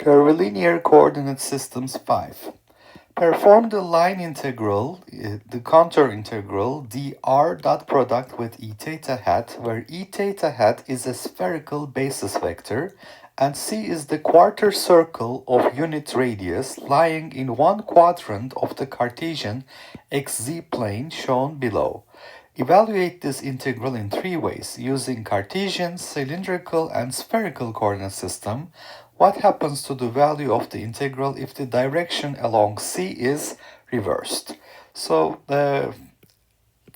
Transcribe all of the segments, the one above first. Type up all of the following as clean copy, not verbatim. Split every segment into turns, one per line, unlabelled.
Curvilinear coordinate systems 5. Perform the line integral, the contour integral, dr dot product with e theta hat, where e theta hat is a spherical basis vector and c is the quarter circle of unit radius lying in one quadrant of the Cartesian xz plane shown below. Evaluate this integral in three ways, using Cartesian, cylindrical, and spherical coordinate system. What happens to the value of the integral if the direction along C is reversed? So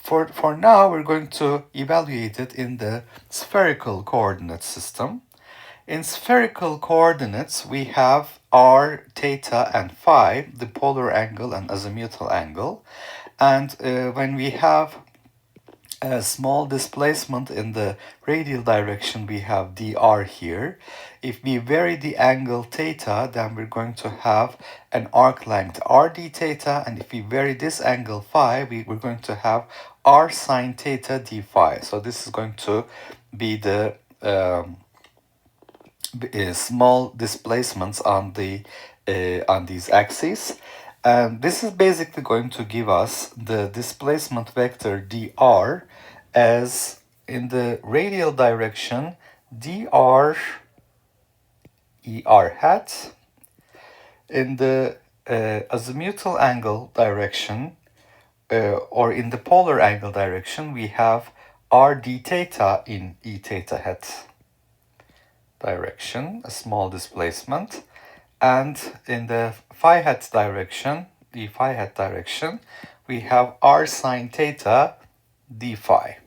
for now, we're going to evaluate it in the spherical coordinate system. In spherical coordinates, we have r, theta, and phi, the polar angle and azimuthal angle. And when we have a small displacement in the radial direction, we have dr here. If we vary the angle theta, then we're going to have an arc length r d theta, and if we vary this angle phi, we're going to have r sine theta d phi. So this is going to be the small displacements on these axes. And this is basically going to give us the displacement vector dr as in the radial direction dr er hat. In the azimuthal angle direction or in the polar angle direction, we have r d theta in e theta hat direction, a small displacement. And in the phi hat direction, the phi hat direction, we have r sine theta d phi.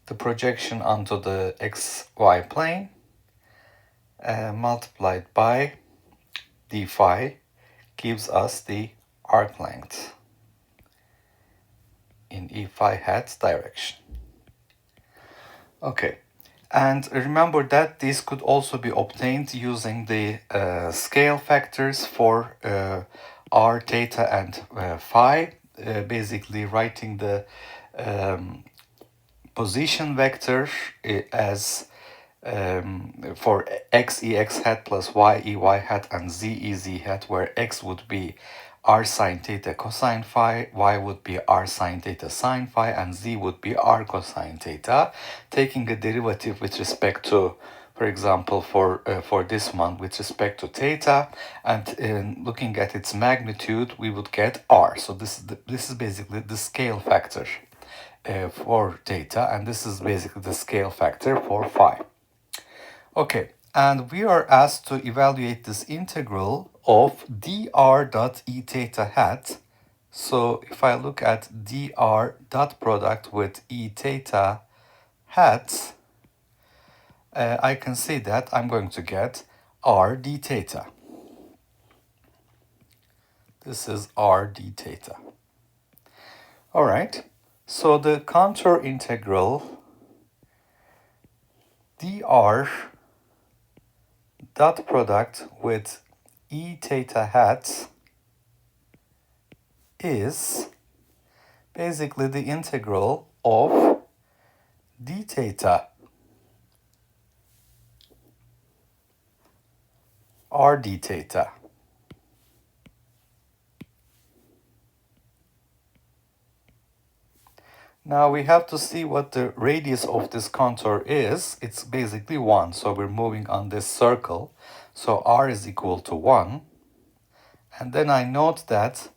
The projection onto the xy plane multiplied by d phi gives us the arc length in e phi hat direction. Okay. And remember that this could also be obtained using the scale factors for r, theta, and phi, basically writing the position vector as for x e x hat plus y e y hat and z e z hat, where x would be r sine theta cosine phi, y would be r sine theta sine phi, and z would be r cosine theta, taking a derivative with respect to, for example, for this one with respect to theta, and looking at its magnitude, we would get r. So this is basically the scale factor for theta, and this is basically the scale factor for phi. Okay, and we are asked to evaluate this integral of dr dot e theta hat. So if I look at dr dot product with e theta hat, I can see that I'm going to get r d theta. This is r d theta. All right, so the contour integral dr dot product with e theta hat is basically the integral of d theta r d theta. Now we have to see what the radius of this contour is. It's basically 1, so we're moving on this circle. So r is equal to 1. And then I note that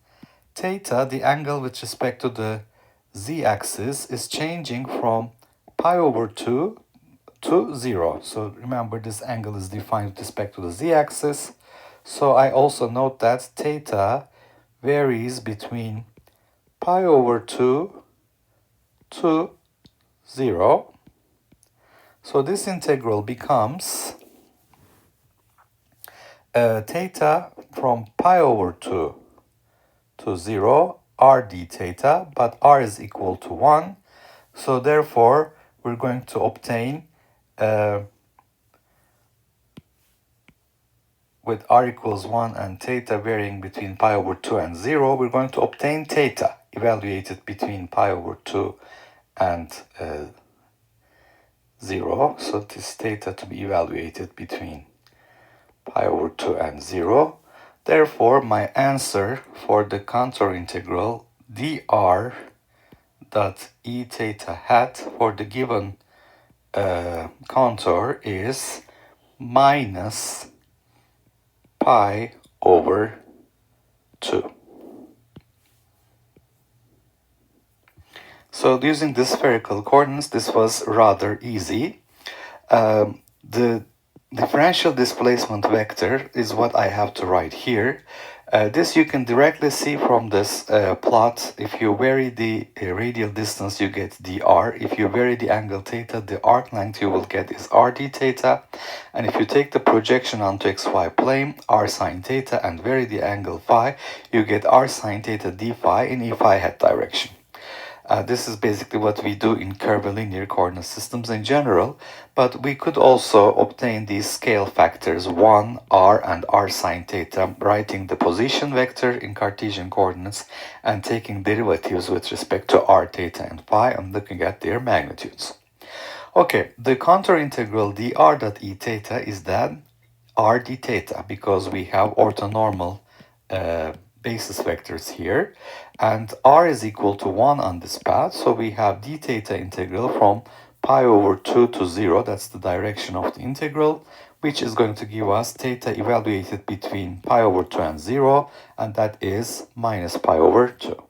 theta, the angle with respect to the z-axis, is changing from pi over 2 to 0. So remember, this angle is defined with respect to the z-axis. So I also note that theta varies between pi over 2 to 0. So this integral becomes theta from pi over 2 to 0 r d theta, but r is equal to 1. So therefore, we're going to obtain with r equals 1 and theta varying between pi over 2 and 0, we're going to obtain theta evaluated between pi over 2 and 0. So this theta to be evaluated between pi over 2 and 0. Therefore, my answer for the contour integral dr dot e theta hat for the given contour is minus pi over 2. So using the spherical coordinates, this was rather easy. The differential displacement vector is what I have to write here. This you can directly see from this plot. If you vary the radial distance, you get dr. If you vary the angle theta, the arc length you will get is rd theta. And if you take the projection onto xy plane, r sine theta, and vary the angle phi, you get r sine theta d phi in e phi hat direction. This is basically what we do in curvilinear coordinate systems in general, but we could also obtain these scale factors 1, r, and r sine theta, writing the position vector in Cartesian coordinates and taking derivatives with respect to r theta and phi and looking at their magnitudes. Okay, the contour integral dr dot e theta is then r d theta because we have orthonormal basis vectors here, and r is equal to 1 on this path, so we have d theta integral from pi over 2 to 0, that's the direction of the integral, which is going to give us theta evaluated between pi over 2 and 0, and that is minus pi over 2.